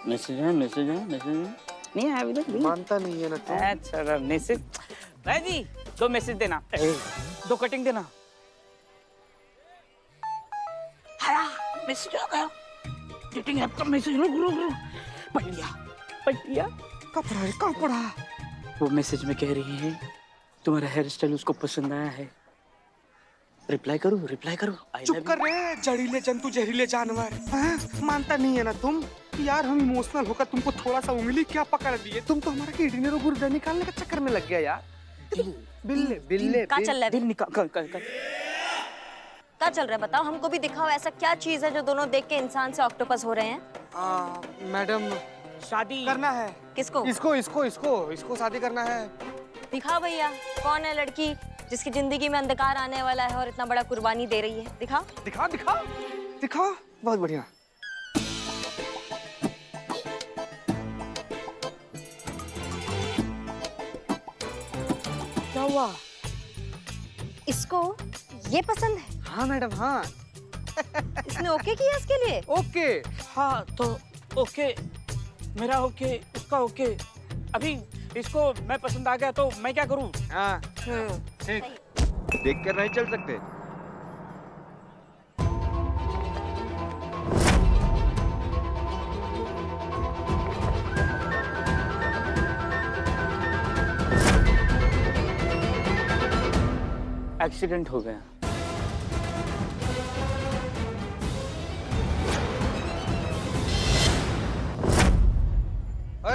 Message है message है message है नहीं आया अभी तक मानता नहीं है ना तू। अच्छा मैसेज भाई जी 2 मैसेज देना 2 कटिंग देना। आया मैसेज आ गया डेटिंग ऐप का मैसेज। रुक पढ़ लिया कहाँ पढ़ा। वो मैसेज में कह रही है तुम्हारा हेयर स्टाइल उसको पसंद आया है। रिप्लाई करूँ चुप कर रहे जहरीले जंतु जहरीले जानवर। मानता नहीं है ना तुम यार। हम इमोशनल होकर तुमको थोड़ा सा उंगली क्या पकड़ दिए। तुम तो हमारा किडनी रो गुर्दा निकालने का चक्कर में लग गया यार। बिल्ले क्या चल रहा है? दिल निकाल क्या चल रहा है बताओ, हमको भी दिखाओ ऐसा क्या चीज है जो दोनों देख के इंसान से ऑक्टोपस हो रहे हैं। मैडम शादी करना है। किसको? इसको शादी करना है। दिखाओ भैया, कौन है लड़की जिसकी जिंदगी में अंधकार आने वाला है और इतना बड़ा कुर्बानी दे रही है? दिखाओ। दिखाओ बहुत बढ़िया। क्या हुआ? इसको ये पसंद है? हाँ मैडम हाँ। इसने ओके किया इसके लिए? ओके हाँ तो ओके मेरा ओके उसका ओके। अभी इसको मैं पसंद आ गया तो मैं क्या करूँ? हाँ ठीक। देख कर नहीं चल सकते। एक्सीडेंट हो गया।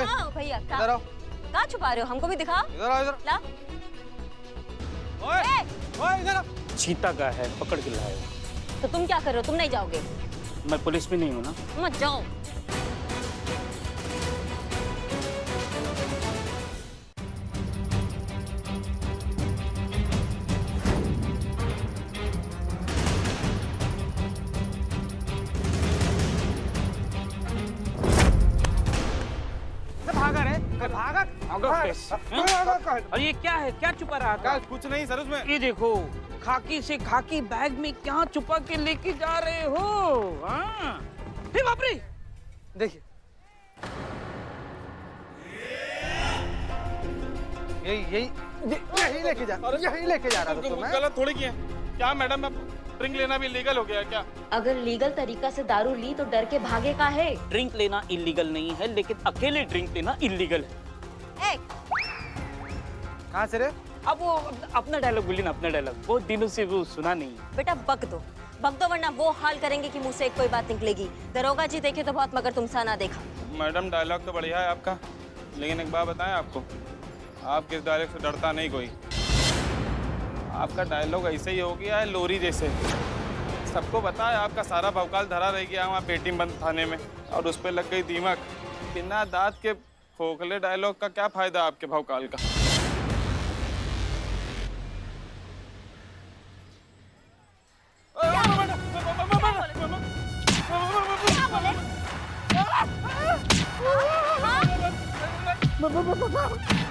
हाँ भैया इधर आओ। कहाँ छुपा रहे हो? हमको भी दिखाओ। इधर। ला। ओए इधर आओ। चीता का है पकड़ के लाए। तो तुम क्या कर रहे हो? तुम नहीं जाओगे? मैं पुलिस में नहीं हूँ ना। मत जाओ। भागा और ये क्या है? क्या छुपा रहा था? कुछ नहीं सर उसमें। ये देखो खाकी से खाकी बैग में क्या छुपा के लेके जा रहे हो? हाँ हे बाप रे। देखिए यही लेके जा रहा था तो मैं। गलत थोड़ी किया क्या मैडम? अब ड्रिंक लेना भी लीगल हो गया क्या? अगर लीगल तरीका से दारू ली तो डर के भागे का है? ड्रिंक लेना इलीगल नहीं है लेकिन अकेले ड्रिंक लेना इलीगल है। कहाँ से रे? अब वो अपना डायलॉग बोली ना, अपना डायलॉग बहुत दिनों से वो सुना नहीं। बेटा बक दो वरना वो हाल करेंगे कि मुंह से कोई बात निकलेगी। दरोगा जी देखे तो बहुत मगर तुमसा ना देखा। मैडम डायलॉग तो बढ़िया है आपका, लेकिन एक बात बताएं आपको, आप किस डायलॉग से डरता नहीं कोई। आपका डायलॉग ऐसे ही हो गया है लोरी जैसे। सबको पता है आपका सारा भौकाल धरा रह गया वहाँ पेटी बंद थाने में और उस पर लग गई दीमक। बिना दांत के खोखले डायलॉग का क्या फायदा आपके भौकाल का?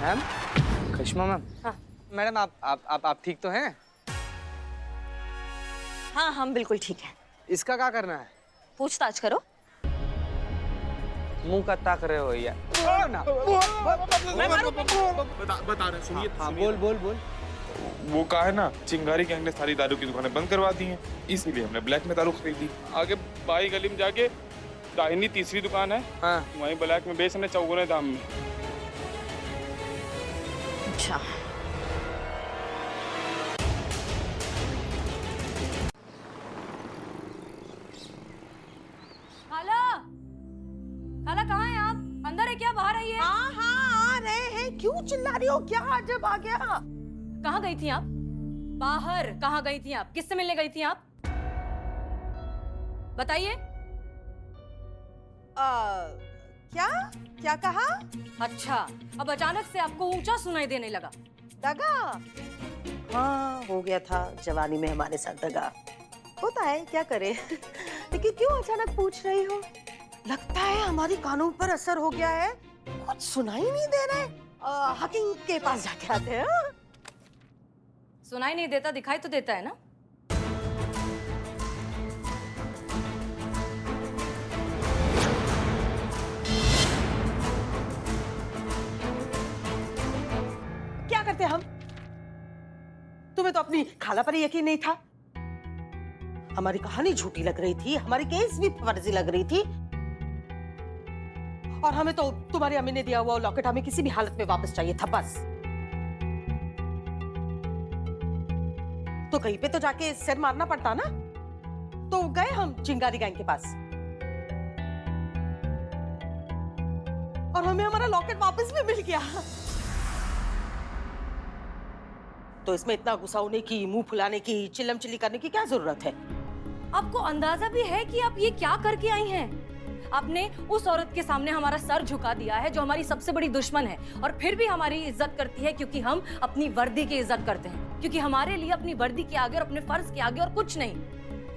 मैम करिश्मा मैम। हाँ। मैडम आप ठीक तो हैं? हाँ हम बिल्कुल ठीक है। इसका क्या करना है? पूछताछ करो। मुंह का ताक रहे हो यार। बता रहे सुनिए। हाँ बोल। वो कहा है ना, चिंगारी गैंग ने सारी दारू की दुकानें बंद करवा दी हैं, इसीलिए हमने ब्लैक में दारू खरीदी। आगे बाई गली में जाके दाहिनी तीसरी दुकान है, हाँ। वहीं ब्लैक में बेच हमने चौगुने दाम में। अच्छा खाला कहाँ हैं आप? अंदर है क्या? बाहर आइए। हाँ आ रहे हैं। क्यों चिल्ला रही हो? क्या अजब आ गया? कहाँ गई थी आप? बाहर कहाँ गई थी आप? किससे मिलने गई थी आप? बताइए। क्या कहा? अच्छा, अब अचानक से आपको ऊंचा सुनाई देने लगा। दगा? हाँ हो गया था जवानी में हमारे साथ दगा। होता है, क्या करे। लेकिन क्यों अचानक पूछ रही हो? लगता है हमारी कानों पर असर हो गया है। कुछ सुनाई नहीं दे रहा है। हकीम के पास जाके आते हैं। सुनाई नहीं देता, दिखाई तो देता है ना। थे हम? तुम्हें तो अपनी खाला पर यकीन नहीं था। हमारी कहानी झूठी लग रही थी, हमारी केस भी फर्जी लग रही थी, और हमें तो तुम्हारी अम्मी ने दिया हुआ लॉकेट हमें किसी भी हालत में वापस चाहिए था बस। तो कहीं पे तो जाके सिर मारना पड़ता ना। तो गए हम चिंगारी गैंग के पास और हमें हमारा लॉकेट वापस भी मिल गया। तो इसमें इतना गुस्सा होने की, मुंह फुलाने की, चिल्लम चिल्ली करने की क्या जरूरत है? आपको अंदाजा भी है कि आप ये क्या करके आई हैं? आपने उस औरत के सामने हमारा सर झुका दिया है जो हमारी सबसे बड़ी दुश्मन है, और फिर भी हमारी इज्जत करती है क्योंकि हम अपनी वर्दी की इज्जत करते हैं, क्योंकि हमारे लिए अपनी वर्दी के आगे और अपने फर्ज के आगे और कुछ नहीं।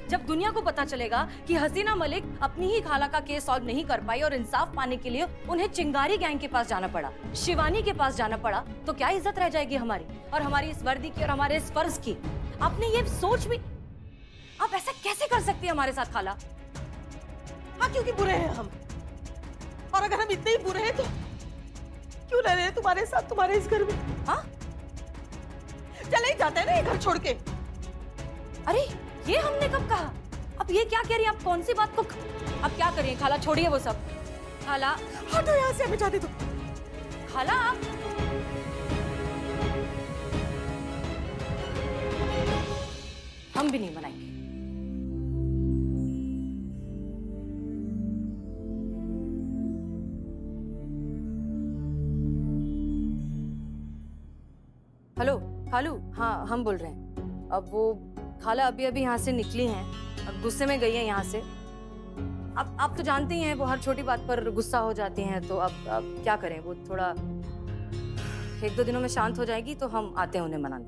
जब दुनिया को पता चलेगा कि हसीना मलिक अपनी ही खाला का केस सॉल्व नहीं कर पाई और इंसाफ पाने के लिए उन्हें चिंगारी गैंग के पास जाना पड़ा, शिवानी के पास जाना पड़ा, तो क्या इज्जत रह जाएगी हमारी और हमारी इस वर्दी की और हमारे इस फर्ज की? आपने ये सोच भी, आप ऐसा कैसे कर सकती है हमारे साथ खाला? हाँ, क्योंकि बुरे हैं हम, और अगर हम इतने ही बुरे हैं तो क्यों रह रहे हैं तुम्हारे साथ, तुम्हारे इस घर में? हाँ, चले ही जाते हैं ना ये घर छोड़ के। अरे ये हमने कब कहा? अब ये क्या कह रही हैं आप? कौन सी बात को अब क्या करिए? खाला छोड़िए वो सब। खाला हटो यहाँ से, हमें जाने दो। खाला आप हम भी नहीं मनाएंगे। हेलो खालू, हाँ हम बोल रहे हैं। अब वो खाला अभी अभी यहाँ से निकली हैं, अब गुस्से में गई हैं यहाँ से। अब आप तो जानते ही हैं वो हर छोटी बात पर गुस्सा हो जाती हैं, तो अब क्या करें? वो थोड़ा 1-2 दिनों में शांत हो जाएगी तो हम आते हैं उन्हें मनाने,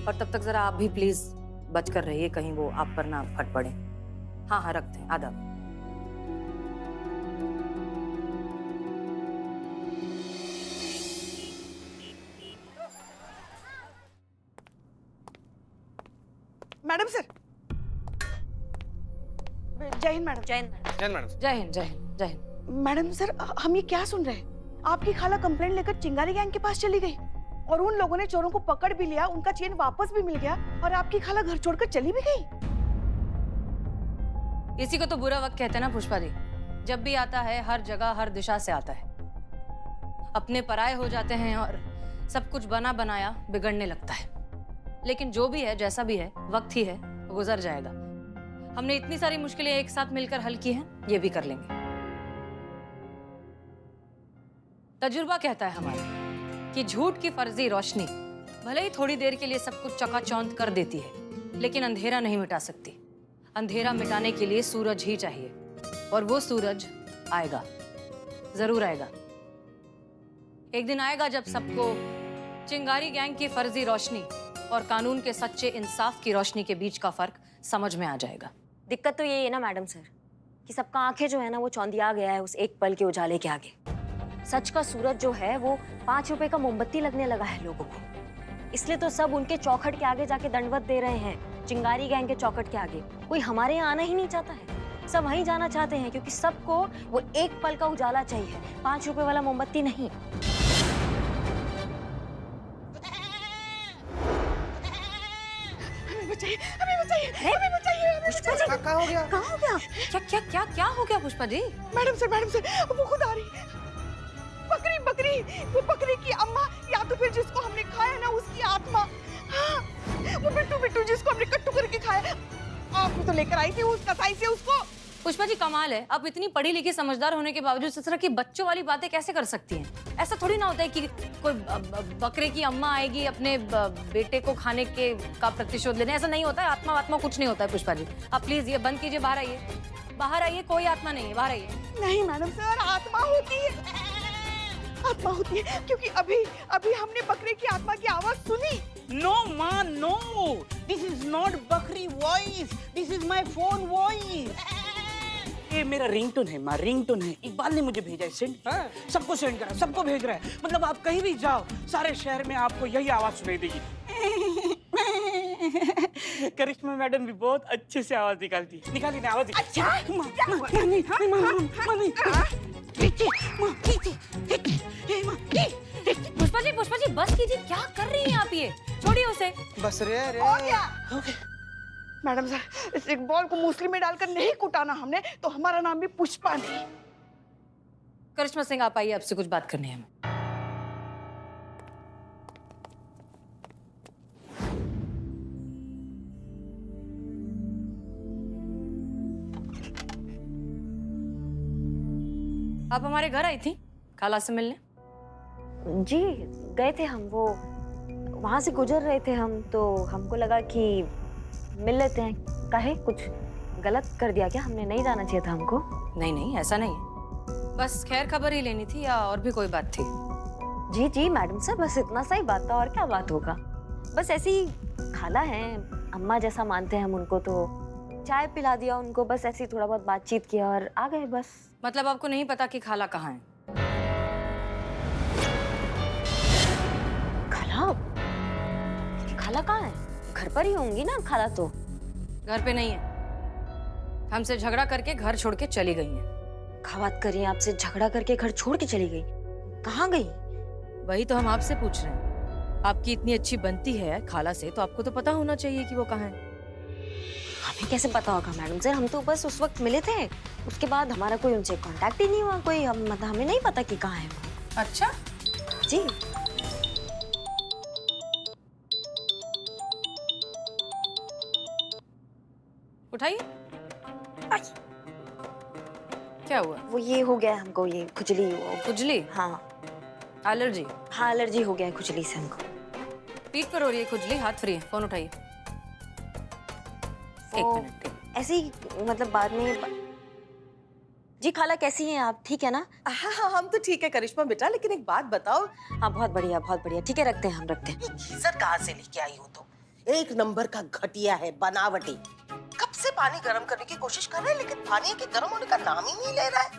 और तब तक जरा आप भी प्लीज बच कर रहिए, कहीं वो आप पर ना फट पड़े। हाँ हाँ रखते हैं, आदाब। मैडम सर, जय हिंद मैडम। जय हिंद। जय हिंद जय हिंद जय हिंद। मैडम सर, हम ये क्या सुन रहे हैं? आपकी खाला कंप्लेंट लेकर चिंगारी गैंग के पास चली गई और उन लोगों ने चोरों को पकड़ भी लिया, उनका चेन वापस भी मिल गया और आपकी खाला घर छोड़कर चली भी गई। इसी को तो बुरा वक्त कहते हैं ना पुष्पा जी। जब भी आता है हर जगह हर दिशा से आता है, अपने पराये हो जाते हैं और सब कुछ बना बनाया बिगड़ने लगता है। लेकिन जो भी है, जैसा भी है, वक्त ही है, गुजर जाएगा। हमने इतनी सारी मुश्किलें एक साथ मिलकर हल की हैं, ये भी कर लेंगे। तजुर्बा कहता है हमारा कि झूठ की फर्जी रोशनी भले ही थोड़ी देर के लिए सब कुछ चकाचौंध कर देती है, लेकिन अंधेरा नहीं मिटा सकती। अंधेरा मिटाने के लिए सूरज ही चाहिए, और वो सूरज आएगा, जरूर आएगा। एक दिन आएगा जब सबको चिंगारी गैंग की फर्जी रोशनी और कानून के सच्चे इंसाफ की रोशनी के बीच का फर्क समझ में आ जाएगा। दिक्कत तो यही है ना मैडम सर, कि सबका आंखें जो है ना वो चौंधिया गया है उस एक पल के उजाले के आगे। सच का सूरज जो है वो 5 रुपए का मोमबत्ती लगने लगा है लोगों को। इसलिए तो सब उनके चौखट के आगे जाके दंडवत दे रहे हैं, चिंगारी गैंग के चौखट के आगे। कोई हमारे यहाँ आना ही नहीं चाहता है, सब वहीं जाना चाहते हैं, क्योंकि सबको वो एक पल का उजाला चाहिए, 5 रुपए वाला मोमबत्ती नहीं। पुष्पा जी, क्या हो गया? कहाँ हो गया? क्या हो गया पुष्पा जी? मैडम सर, वो खुद आ रही है। बकरी, वो बकरी की अम्मा, या तो फिर जिसको हमने खाया ना उसकी आत्मा। हाँ, वो बिट्टू जिसको हमने कट्टू करके खाया, आपने तो लेकर आई थी उस कसाई से उसको। पुष्पा जी कमाल है, आप इतनी पढ़ी लिखी समझदार होने के बावजूद इस तरह की बच्चों वाली बातें कैसे कर सकती हैं? ऐसा थोड़ी ना होता है कि कोई बकरे की अम्मा आएगी अपने बेटे को खाने के का प्रतिशोध लेने, ऐसा नहीं होता है। आत्मा कुछ नहीं होता है पुष्पा जी, आप प्लीज ये बंद कीजिए। बाहर आइए, कोई आत्मा नहीं है, बाहर आइए। नहीं मैडम सर, आत्मा होती है, क्योंकि अभी हमने बकरे की आत्मा की आवाज सुनी। No, man, no. This is not बकरी voice. This is my phone voice. ये मेरा रिंगटोन है माँ, रिंगटोन है। इकबाल ने मुझे भेजा है, सेंड। सबको सेंड करा, सबको भेज रहा है। मतलब आप कहीं भी जाओ, सारे शहर में आपको यही आवाज सुनाई देगी। करिश्मा मैडम भी बहुत अच्छे से आवाज निकालती है। निकाली ना आवाज। अच्छा? पुष्पा पुष्पा जी बस कीजिए, क्या कर रही हैं आप हंस रहे हैं रे। हो गया। मैडम सर, इस इकबाल को मूसली में डालकर नहीं कुटाना हमने तो हमारा नाम भी पुष्पा नहीं। करिश्मा सिंह आप आइए, आपसे कुछ बात करनी है हमें। आप हमारे घर आई थी खाला से मिलने? जी गए थे हम, वो वहां से गुजर रहे थे हम, तो हमको लगा कि मिल लेते हैं। काहे कुछ गलत कर दिया क्या? हमने नहीं जाना चाहिए था हमको? नहीं नहीं, ऐसा नहीं है, बस खैर खबर ही लेनी थी या और भी कोई बात थी? जी जी मैडम सर, बस इतना सा ही बात था, और क्या बात होगा। बस ऐसी खाला हैं, अम्मा जैसा मानते हैं हम उनको, तो चाय पिला दिया उनको, बस ऐसी थोड़ा बहुत बातचीत किया और आ गए बस। मतलब आपको नहीं पता कि खाला कहाँ है? खाला? खाला कहाँ है? घर पर ही होंगी ना खाला तो। घर पे नहीं है, हमसे झगड़ा करके घर छोड़ के चली गई हैं। क्या बात कर रही हैं? आपसे झगड़ा करके घर छोड़ के चली गई? कहाँ गई? वही तो हम आपसे पूछ रहे हैं। आपकी इतनी अच्छी बनती है खाला से, तो आपको तो पता होना चाहिए कि वो कहाँ है। हमें कैसे पता होगा मैडम सर, हम तो बस उस वक्त मिले थे, उसके बाद हमारा कोई उनसे कांटेक्ट ही नहीं हुआ कोई, हम मतलब हमें नहीं पता कि कहाँ है वो। अच्छा जी। उठाइए। क्या हुआ? वो ये हो गया हमको, ये खुजली वो। खुजली? हाँ एलर्जी? हाँ एलर्जी हो गया है खुजली से हमको। पीठ पर हो रही है खुजली, हाथ फ्री है, फोन उठाइए। एक मिनट। ऐसे ही मतलब बाद में। जी खाला कैसी हैं आप? ठीक है ना? हाँ हाँ, हम तो ठीक है करिश्मा बेटा, लेकिन एक बात बताओ, हाँ बहुत बढ़िया बहुत बढ़िया। ठीक है रखते हैं, हम रखते हैं। ये गीजर कहाँ से लेके आई हो तुम? एक नंबर का घटिया है, बनावटी। कब से पानी गर्म करने की कोशिश कर रहे हैं, लेकिन पानी के गर्म होने का नाम ही नहीं ले रहा है।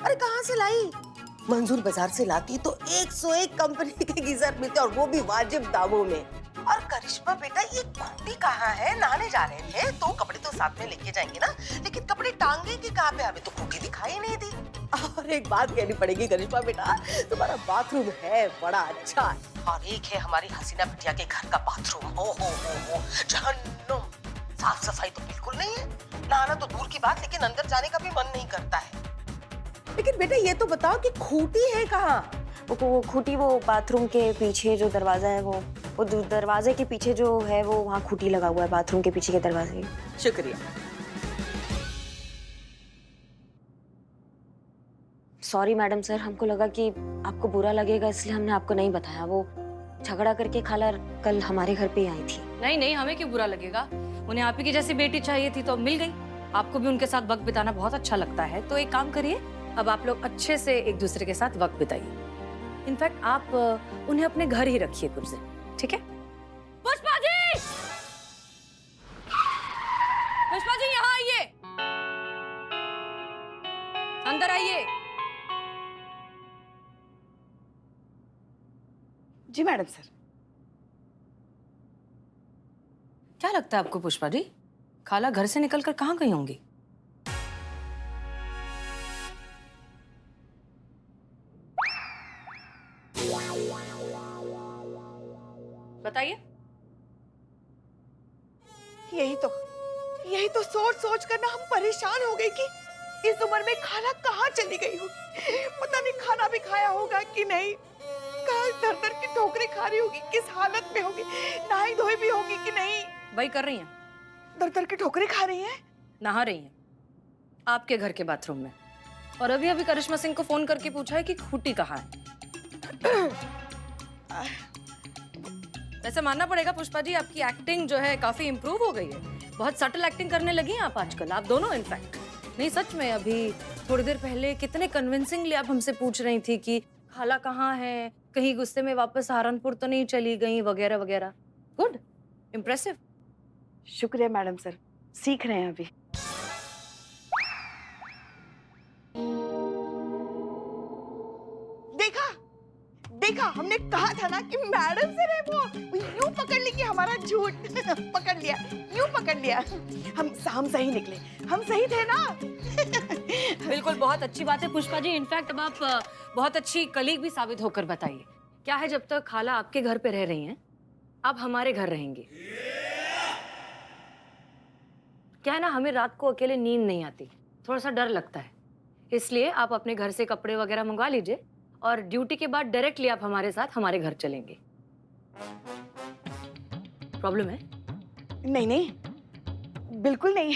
अरे कहाँ से लाई? मंजूर बाजार से लाती तो 101 कंपनी के गीजर मिलते, और वो भी वाजिब दामों में। और करिश्मा बेटा, ये खूंटी कहाँ है? नहाने जा रहे थे तो कपड़े तो साथ में लेके जाएंगे ना, लेकिन कपड़े टांगेंगे कहाँ पे? हमें तो खूंटी दिखाई नहीं दी। और एक बात कहनी पड़ेगी करिश्मा बेटा, तुम्हारा बाथरूम है बड़ा अच्छा, और एक है हमारी हसीना बिटिया के घर का बाथरूम। हो जहन्नुम। साफ सफाई तो बिल्कुल नहीं है, नहाना तो दूर की बात, लेकिन अंदर जाने का भी मन नहीं करता है। लेकिन बेटा ये तो बताओ कि खूंटी है कहाँ? वो खूंटी वो बाथरूम के पीछे जो दरवाजा है, वो दरवाजे के पीछे जो है वो वहाँ खूंटी लगा हुआ है, बाथरूम के पीछे के दरवाजे। शुक्रिया। सॉरी मैडम सर, हमको लगा कि आपको बुरा लगेगा इसलिए हमने आपको नहीं बताया। वो झगड़ा करके खाला कल हमारे घर पे ही आई थी। नहीं नहीं, हमें क्यों बुरा लगेगा? उन्हें आप ही की जैसी बेटी चाहिए थी तो मिल गई। आपको भी उनके साथ वक्त बिताना बहुत अच्छा लगता है, तो एक काम करिए, अब आप लोग अच्छे से एक दूसरे के साथ वक्त बिताइए। इनफैक्ट आप उन्हें अपने घर ही रखिए कुछ दिन, ठीक है? पुष्पा जी! पुष्पा जी यहाँ आइए, अंदर आइए। जी मैडम सर। क्या लगता है आपको पुष्पा जी, खाला घर से निकलकर कहाँ गई होंगी? बताइए। यही तो सोच सोच कर ना हम परेशान हो गए कि इस उम्र में खाला कहाँ चली गई हो। पता नहीं खाना भी खाया होगा कि नहीं, कहाँ दर दर की ठोकरें खा रही होगी, किस हालत में होगी, नहाई धोई भी होगी कि नहीं। वही कर रही हैं, दर दर की ठोकरें खा रही हैं। नहा रही हैं आपके घर के बाथरूम में, और अभी अभी करिश्मा सिंह को फोन करके पूछा है कि खूंटी कहाँ है। वैसे मानना पड़ेगा पुष्पा जी, आपकी एक्टिंग जो है काफी इम्प्रूव हो गई है। बहुत सटल एक्टिंग करने लगी हैं आप आजकल, आप दोनों इनफैक्ट। नहीं सच में, अभी थोड़ी देर पहले कितने कन्विंसिंगली आप हमसे पूछ रही थी कि खाला कहाँ है, कहीं गुस्से में वापस सहारनपुर तो नहीं चली गई, वगैरह वगैरह। Good, impressive. शुक्रिया मैडम सर, सीख रहे हैं अभी। देखा हमने कहा था ना कि मैडम सर है वो यूं पकड़ ली कि हमारा झूठ पकड़ लिया, यूं पकड़ लिया। हम सही निकले, हम सही थे ना। बिल्कुल, बहुत अच्छी बात है पुष्पा जी। इनफैक्ट अब आप बहुत अच्छी कलीग भी साबित होकर बताइए, क्या है जब तक खाला आपके घर पे रह रही हैं, आप हमारे घर रहेंगे। क्या है ना, हमें रात को अकेले नींद नहीं आती, थोड़ा सा डर लगता है, इसलिए आप अपने घर से कपड़े वगैरह मंगवा लीजिए और ड्यूटी के बाद डायरेक्टली आप हमारे साथ हमारे घर चलेंगे। प्रॉब्लम है? नहीं नहीं, बिल्कुल नहीं।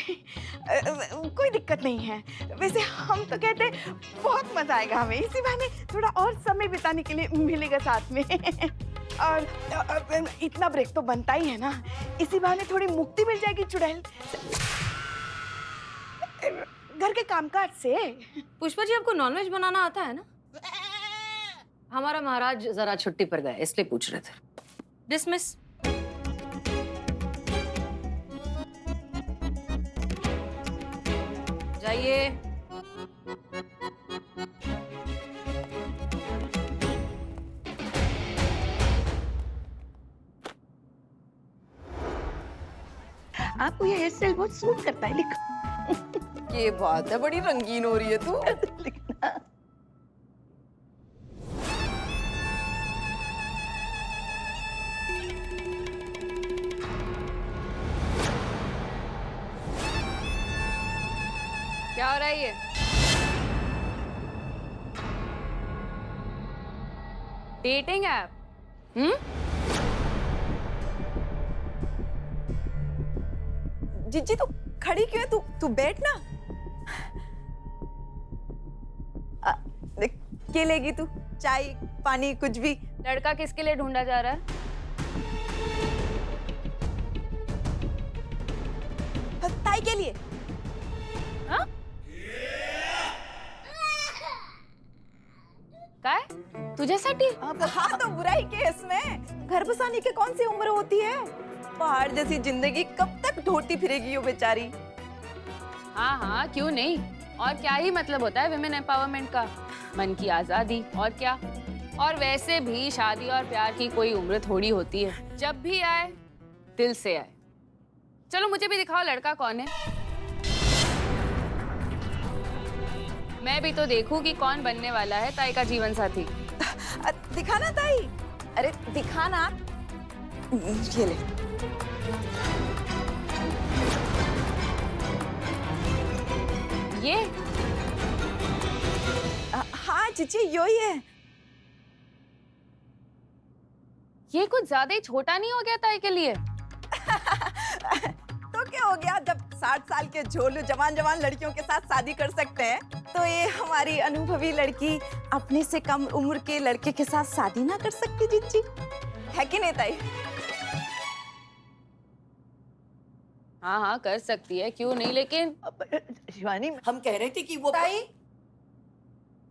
कोई दिक्कत नहीं है। वैसे हम तो कहते हैं बहुत मजा आएगा हमें, इसी बहाने थोड़ा और समय बिताने के लिए मिलेगा साथ में। और इतना ब्रेक तो बनता ही है ना, इसी बहाने थोड़ी मुक्ति मिल जाएगी चुड़ैल घर के कामकाज से। पुष्पा जी, आपको नॉनवेज बनाना आता है ना? हमारा महाराज जरा छुट्टी पर गए, इसलिए पूछ रहे थे। डिसमिस। जाइए। आपको ये हेयर स्टाइल बहुत सूट करता है, लिखो। ये बात है, बड़ी रंगीन हो रही है तू। क्या हो रहा है ये? Dating app? जिज्जी तू खड़ी क्यों है? तू बैठ ना। क्या लेगी तू? चाय, पानी, कुछ भी? लड़का किसके लिए ढूंढा जा रहा है? ताई के लिए। हाँ? क्या है? तुझ्यासाठी? हाँ तो बुराई के इसमें, घर बसाने की कौन सी उम्र होती है? पहाड़ जैसी जिंदगी कब तक ढोती फिरेगी वो बेचारी। हाँ हाँ, क्यों नहीं। और क्या ही मतलब होता है विमेन एम्पावरमेंट का, मन की आजादी, और क्या। और वैसे भी शादी और प्यार की कोई उम्र थोड़ी होती है, जब भी आए दिल से आए। चलो मुझे भी दिखाओ लड़का कौन है, मैं भी तो देखूं कि कौन बनने वाला है ताई का जीवन साथी। दिखाना ताई, अरे दिखाना। ये ले। ये हाँ जीजी, यो ही है। ये कुछ ज्यादा ही छोटा नहीं हो गया ताई के लिए? तो क्या हो गया, जब 60 साल के झोलू जवान लड़कियों के साथ शादी कर सकते हैं, तो ये हमारी अनुभवी लड़की अपने से कम उम्र के लड़के के साथ शादी ना कर सकती जीजी, है कि नहीं ताई? हाँ हाँ कर सकती है, क्यों नहीं। लेकिन शिवानी, हम कह रहे थे कि वो ताई,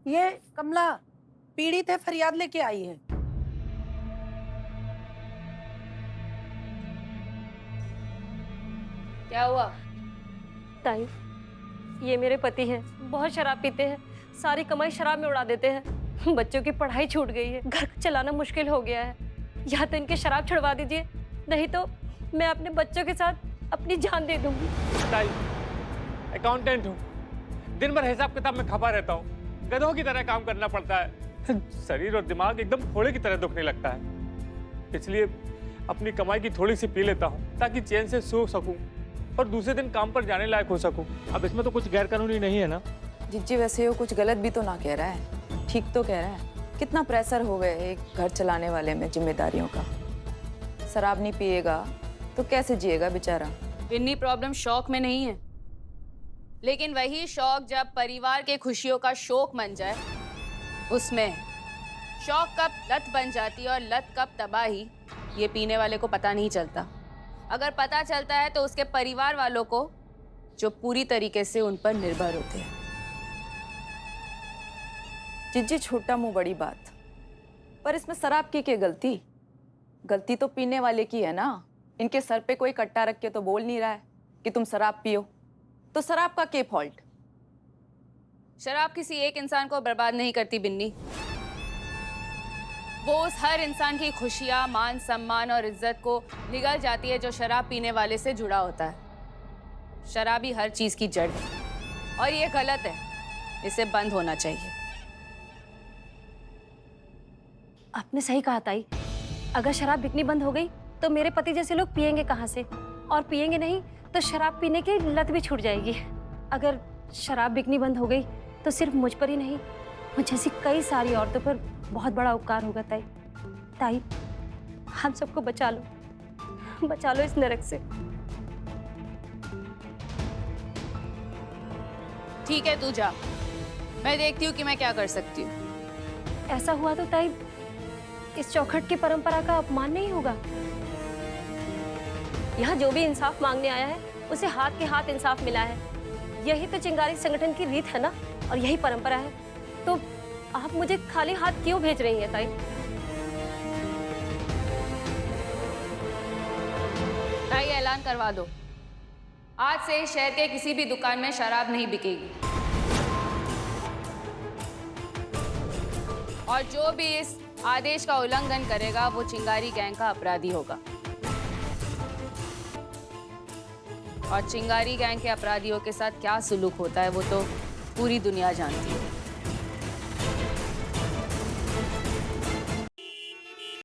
ये कमला पीड़ित है, फरियाद लेके आई है। क्या हुआ? ताई, ये मेरे पति हैं, बहुत शराब पीते हैं, सारी कमाई शराब में उड़ा देते हैं। बच्चों की पढ़ाई छूट गई है, घर चलाना मुश्किल हो गया है। या तो इनके शराब छुड़वा दीजिए, नहीं तो मैं अपने बच्चों के साथ अपनी जान दे दूंगी। ताई, अकाउंटेंट हूँ, दिन भर हिसाब किताब में खपा रहता हूँ, गधों की तरह काम करना पड़ता है, शरीर और दिमाग एकदम फोड़े की तरह दुखने लगता है। इसलिए अपनी कमाई की थोड़ी सी पी लेता हूँ ताकि चैन से सो सकूँ और दूसरे दिन काम पर जाने लायक हो सकूँ। अब इसमें तो कुछ गैर कानूनी नहीं है ना? जिज्जी वैसे वो कुछ गलत भी तो ना कह रहा है, ठीक तो कह रहा है। कितना प्रेशर हो गए एक घर चलाने वाले में जिम्मेदारियों का। शराब नहीं पिएगा तो कैसे जिएगा बेचारा। इन्हीं प्रॉब्लम शौक में नहीं है, लेकिन वही शौक जब परिवार के खुशियों का शोक बन जाए उसमें है। शौक कब लत बन जाती है और लत कब तबाही, ये पीने वाले को पता नहीं चलता। अगर पता चलता है तो उसके परिवार वालों को, जो पूरी तरीके से उन पर निर्भर होते हैं। जिज्जी छोटा मुंह बड़ी बात, पर इसमें शराब की क्या गलती? गलती तो पीने वाले की है ना। इनके सर पे कोई कट्टा रख के तो बोल नहीं रहा है कि तुम शराब पियो, तो शराब का क्या फॉल्ट? शराब किसी एक इंसान को बर्बाद नहीं करती बिन्नी, वो उस हर इंसान की खुशियां, मान सम्मान और इज्जत को निगल जाती है जो शराब पीने वाले से जुड़ा होता है। शराबी हर चीज की जड़ है और ये गलत है, इसे बंद होना चाहिए। आपने सही कहा ताई, अगर शराब बिकनी बंद हो गई तो मेरे पति जैसे लोग पिएंगे कहाँ से? और पिएंगे नहीं तो शराब पीने की लत भी छूट जाएगी। अगर शराब बिकनी बंद हो गई तो सिर्फ मुझ पर ही नहीं, मुझ जैसी कई सारी औरतों पर बहुत बड़ा उपकार होगा। ताई, ताई, हम सबको बचा लो इस नरक से। ठीक है, तू जा, मैं देखती हूँ कि मैं क्या कर सकती हूँ। ऐसा हुआ तो ताई इस चौखट की परंपरा का अपमान नहीं होगा? यहाँ जो भी इंसाफ मांगने आया है उसे हाथ के हाथ इंसाफ मिला है। यही तो चिंगारी संगठन की रीत है ना, और यही परंपरा है। तो आप मुझे खाली हाथ क्यों भेज रही हैं ताई? ताई, ऐलान करवा दो, आज से शहर के किसी भी दुकान में शराब नहीं बिकेगी, और जो भी इस आदेश का उल्लंघन करेगा वो चिंगारी गैंग का अपराधी होगा। और चिंगारी गैंग के अपराधियों के साथ क्या सुलूक होता है वो तो पूरी दुनिया जानती है।